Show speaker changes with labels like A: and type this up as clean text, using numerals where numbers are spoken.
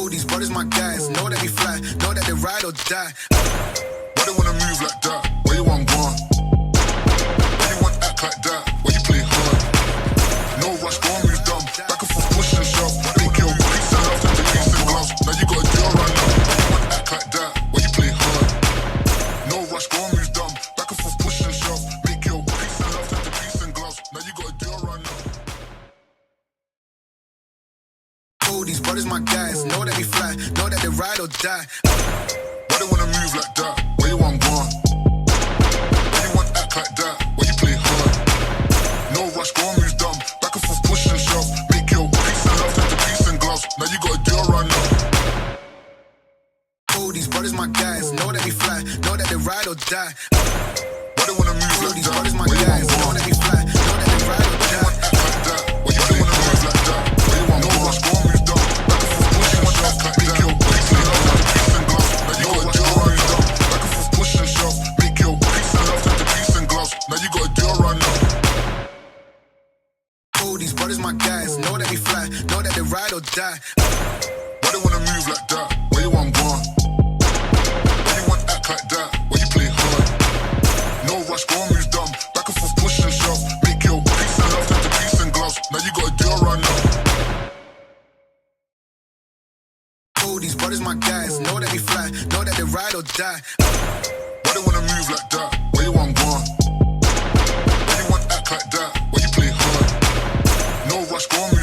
A: Oh, these brothers my guys, know that we fly, know that they ride or die. Why they wanna move like that? Where you want gone? Why you want act like that? Why you play hard? No rush, go and move dumb. Back and forth, push and shove. Make your peace and love to peace and gloves. Now you gotta do it right now. Why you want act like that? Why you play hard? No rush, go and move dumb. Back and forth, push and shove. Make your peace and love to peace and gloves. Now you gotta do it right now. Oh, these brothers my guys, know that we fly, know that they ride or die. Why they wanna move like that? Where you want gone? Why you want act like that? Why you play hard? No rush, go and move dumb. Back and forth, push and shove. Make your peace and love to peace and gloves. Now you gotta do it right now. Oh, these brothers my guys, know that we fly, know that they ride or die. Why they wanna move like these brothers my guys, know that we fly, know that they ride or die. Act like that? Why you wanna move like that? Why you want no rush, go and move dumb. Back and forth, push and shove. Make your peace and love to peace and gloves. Now you gotta do it right now. Back and forth, push and shove. Make your peace and love to peace and gloves. Now you gotta do it right now. Oh, these brothers my guys, know that we fly, know that they ride or die. Why they wanna move like that? Where you want gone? Why you want act like that? Why you play hard? No rush, go and move dumb. Back and forth, push and shove. Make your peace and love to peace and gloves. Now you gotta do it right now. Oh, these brothers my guys, know that we fly, know that they ride or die. Why they wanna move like that? Where you want gone? Why you want act like that? Why you play hard? No rush, go and move